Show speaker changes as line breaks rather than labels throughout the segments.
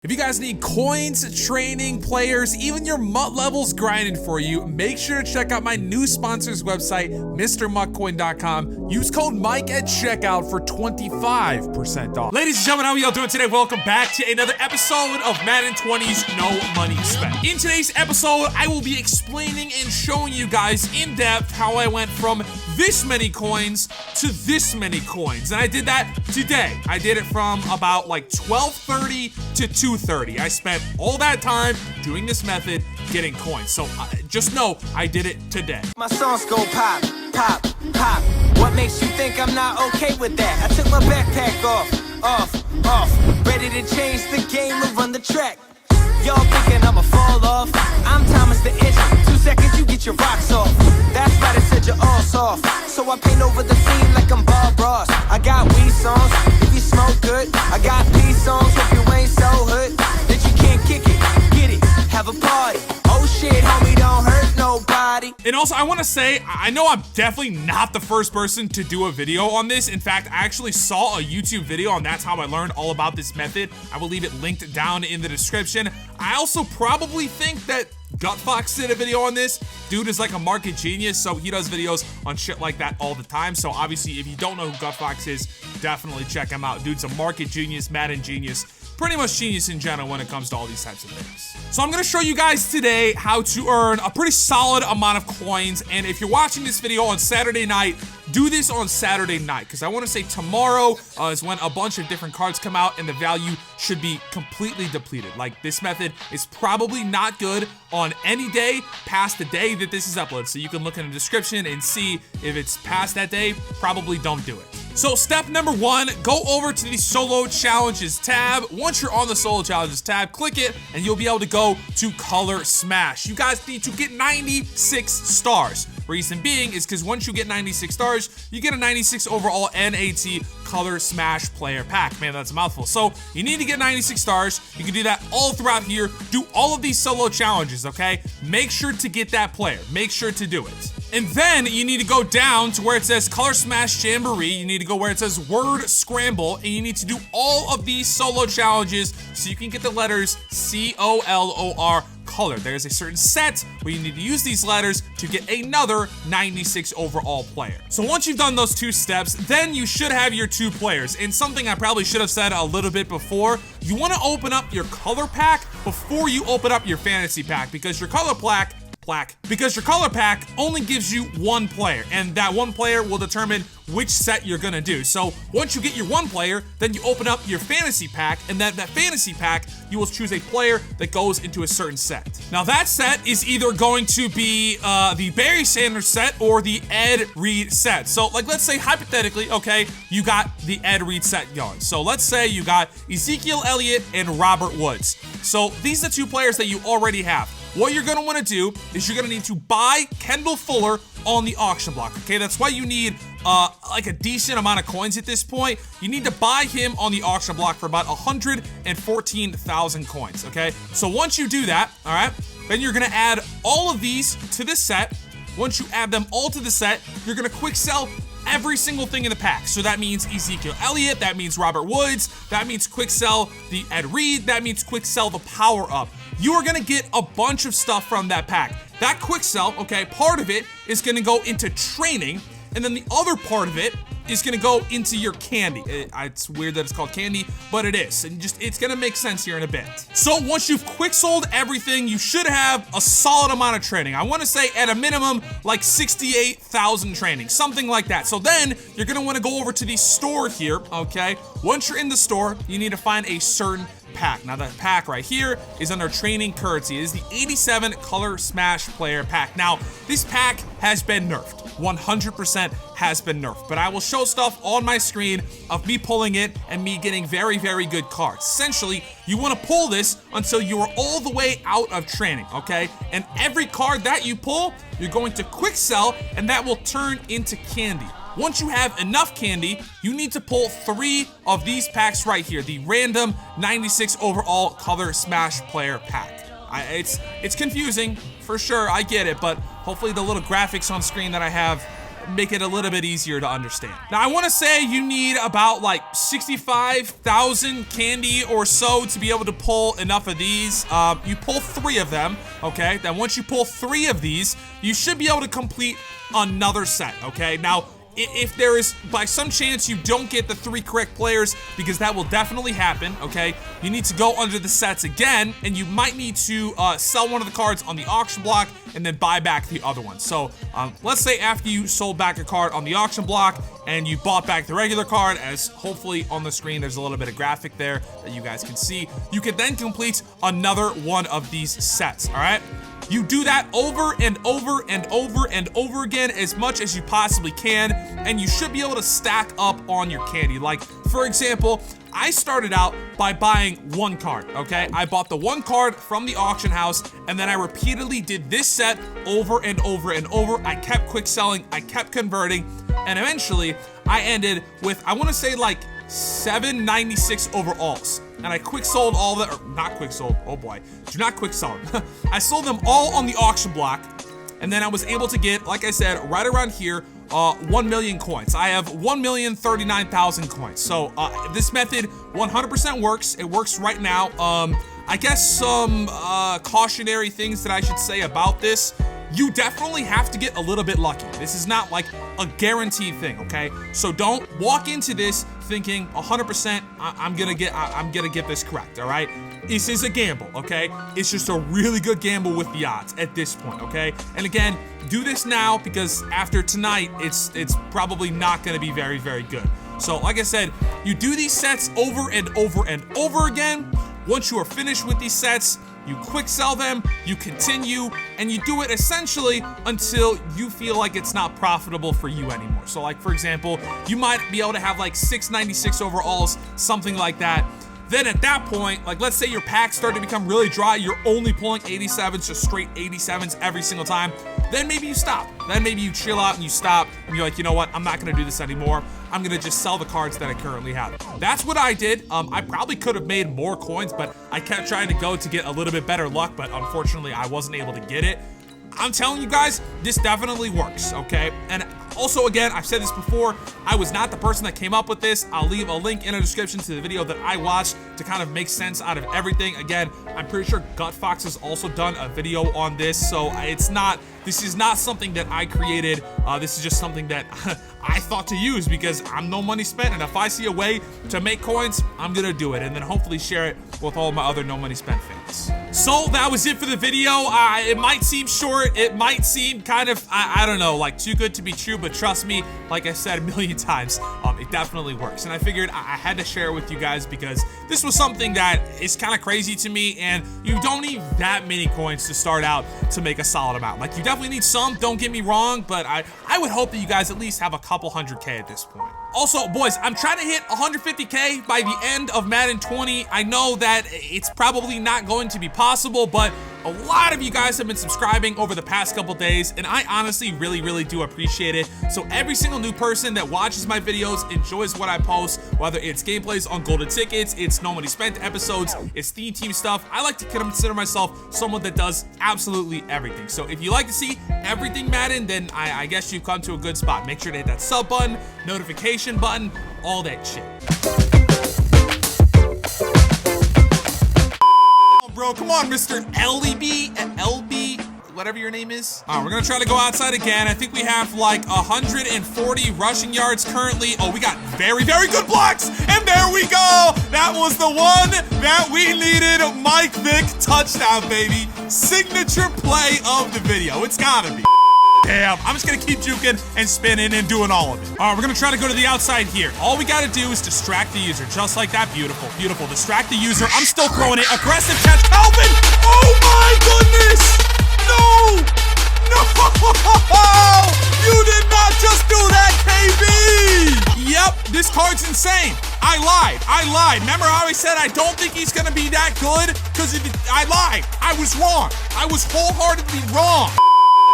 If you guys need coins, training, players, even your MUT levels grinding for you, make sure to check out my new sponsor's website, MrMuttCoin.com. Use code Mike at checkout for 25% off. Ladies and gentlemen, how are y'all doing today? Welcome back to another episode of Madden 20's No Money Spent. In today's episode, I will be explaining and showing you guys in depth how I went from this many coins to this many coins. And I did that today. I did it from about like 12:30 to 2:30. I spent all that time doing this method, getting coins. So just know I did it today.
My songs go pop, pop, pop. What makes you think I'm not okay with that? I took my backpack off. Ready to change the game and run the track. Y'all thinking I'ma fall off? I'm Thomas the Edge. 2 seconds, you get your rocks off. That's why they said you're all soft. So I paint over the scene like I'm Bob Ross. I got weed songs, if you smoke good. I got peace songs, if you ain't so hood that you can't kick it, get it, have a party. Oh shit, homie, don't hurt nobody.
And also, I want to say, I know I'm definitely not the first person to do a video on this. In fact, I actually saw a YouTube video, and that's how I learned all about this method. I will leave it linked down in the description. I also probably think that GutFox did a video on this. Dude is like a market genius, so he does videos on shit like that all the time. So obviously, if you don't know who GutFox is, definitely check him out. Dude's a market genius, Madden genius, pretty much genius in general when it comes to all these types of things. So I'm gonna show you guys today how to earn a pretty solid amount of coins. And if you're watching this video on Saturday night, do this on Saturday night, because I want to say tomorrow is when a bunch of different cards come out and the value should be completely depleted. Like, this method is probably not good on any day past the day that this is uploaded. So you can look in the description and see if it's past that day. Probably don't do it. So step number one, go over to the solo challenges tab. Once you're on the solo challenges tab, click it and you'll be able to go to color smash. You guys need to get 96 stars. Reason being is because once you get 96 stars, you get a 96 overall NAT color smash player pack. Man, that's a mouthful. So you need to get 96 stars. You can do that all throughout here. Do all of these solo challenges, okay? Make sure to get that player. Make sure to do it. And then you need to go down to where it says Color Smash Jamboree. You need to go where it says Word Scramble, and you need to do all of these solo challenges so you can get the letters C-O-L-O-R color. There's a certain set where you need to use these letters to get another 96 overall player. So once you've done those two steps, then you should have your two players. And something I probably should have said a little bit before, you want to open up your color pack before you open up your fantasy pack, because your color pack only gives you one player, and that one player will determine which set you're gonna do. So once you get your one player, then you open up your fantasy pack, and that fantasy pack, you will choose a player that goes into a certain set. Now that set is either going to be the Barry Sanders set or the Ed Reed set. So like, let's say hypothetically, okay, you got the Ed Reed set going. So let's say you got Ezekiel Elliott and Robert Woods. So these are the two players that you already have. What you're gonna wanna do is you're gonna need to buy Kendall Fuller on the auction block, okay? That's why you need like a decent amount of coins at this point. You need to buy him on the auction block for about 114,000 coins, okay? So once you do that, all right, then you're gonna add all of these to the set. Once you add them all to the set, you're gonna quick sell every single thing in the pack. So that means Ezekiel Elliott, that means Robert Woods, that means quick sell the Ed Reed, that means quick sell the power up. You are gonna get a bunch of stuff from that pack. That quick sell, okay, part of it is gonna go into training, and then the other part of it is gonna go into your candy. It's weird that it's called candy, but it is. And it's gonna make sense here in a bit. So once you've quick sold everything, you should have a solid amount of training. I wanna say at a minimum, like 68,000 training, something like that. So then you're gonna wanna go over to the store here, okay? Once you're in the store, you need to find a certain pack. Now that pack right here is under training currency. It is the 87 color smash player pack. Now this pack has been nerfed. 100% has been nerfed, but I will show stuff on my screen of me pulling it and me getting very, very good cards. Essentially, you want to pull this until you are all the way out of training, okay? And every card that you pull, you're going to quick sell, and that will turn into candy. Once you have enough candy, you need to pull 3 of these packs right here, the random 96 overall color smash player pack. It's confusing for sure, I get it, but hopefully the little graphics on screen that I have make it a little bit easier to understand. Now, I want to say you need about like 65,000 candy or so to be able to pull enough of these. You pull 3 of them, okay? Then once you pull 3 of these, you should be able to complete another set, okay? Now, if there is, by some chance, you don't get the 3 correct players, because that will definitely happen, okay? You need to go under the sets again, and you might need to sell one of the cards on the auction block and then buy back the other one. So let's say after you sold back a card on the auction block and you bought back the regular card, as hopefully on the screen there's a little bit of graphic there that you guys can see, you can then complete another one of these sets, all right? You do that over and over and over and over again as much as you possibly can, and you should be able to stack up on your candy. Like, for example, I started out by buying 1 card, okay? I bought the 1 card from the auction house, and then I repeatedly did this set over and over and over. I kept quick selling, I kept converting, and eventually I ended with, I wanna say like 796 overalls. And I quick sold all that, or not quick sold, oh boy, do not quick sell them. I sold them all on the auction block, and then I was able to get, like I said, right around here, 1 million coins. I have 1,039,000 coins. So this method 100% works. It works right now. I guess some cautionary things that I should say about this. You definitely have to get a little bit lucky. This is not like a guaranteed thing, okay? So don't walk into this thinking 100% I'm gonna get this correct, all right? This is a gamble, okay? It's just a really good gamble with the odds at this point, okay? And again, do this now, because after tonight, it's probably not gonna be very, very good. So like I said, you do these sets over and over and over again. Once you are finished with these sets, you quick sell them, you continue, and you do it essentially until you feel like it's not profitable for you anymore. So like, for example, you might be able to have like 696 overalls, something like that. Then at that point, like let's say your packs start to become really dry, you're only pulling 87s, just straight 87s every single time, then maybe you stop. Then maybe you chill out and you stop, and you're like, you know what, I'm not gonna do this anymore. I'm gonna just sell the cards that I currently have. That's what I did. I probably could have made more coins, but I kept trying to go to get a little bit better luck, but unfortunately I wasn't able to get it. I'm telling you guys, this definitely works, okay? And also, again, I've said this before, I was not the person that came up with this. I'll leave a link in the description to the video that I watched to kind of make sense out of everything. Again, I'm pretty sure GutFox has also done a video on this, so this is not something that I created. This is just something that I thought to use, because I'm no money spent, and if I see a way to make coins, I'm gonna do it, and then hopefully share it with all my other no money spent fans. So that was it for the video. It might seem short, it might seem kind of, I don't know, like too good to be true, but trust me, like I said a million times, it definitely works. And I figured I had to share it with you guys, because this was something that is kind of crazy to me, and you don't need that many coins to start out to make a solid amount. Like, you definitely need some, don't get me wrong, but I would hope that you guys at least have a couple 100K at this point. Also, boys, I'm trying to hit 150K by the end of Madden 20. I know that it's probably not going to be possible, but a lot of you guys have been subscribing over the past couple days, and I honestly really do appreciate it. So every single new person that watches my videos, enjoys what I post, whether it's gameplays on golden tickets, it's no money spent episodes, it's theme team stuff, I like to consider myself someone that does absolutely everything. So if you like to see everything Madden, then I guess you've come to a good spot. Make sure to hit that sub button, notification button, all that shit. Bro, come on, Mr. LB, whatever your name is. All right, we're gonna try to go outside again. I think we have like 140 rushing yards currently. Oh, we got very good blocks, and there we go. That was the one that we needed. MikeMAACC touchdown, baby. Signature play of the video. It's gotta be. Damn, I'm just gonna keep juking and spinning and doing all of it. All right, we're gonna try to go to the outside here. All we gotta do is distract the user, just like that. Beautiful. Distract the user. I'm still throwing it. Aggressive catch, Calvin. Oh my goodness. No. You did not just do that, KB. Yep, this card's insane. I lied. Remember how I said I don't think he's gonna be that good? Because I lied. I was wrong. I was wholeheartedly wrong.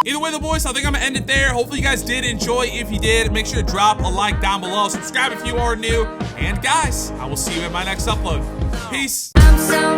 Either way, though, boys, I think I'm gonna end it there. Hopefully you guys did enjoy. If you did, make sure to drop a like down below. Subscribe if you are new. And guys, I will see you in my next upload. Peace. I'm so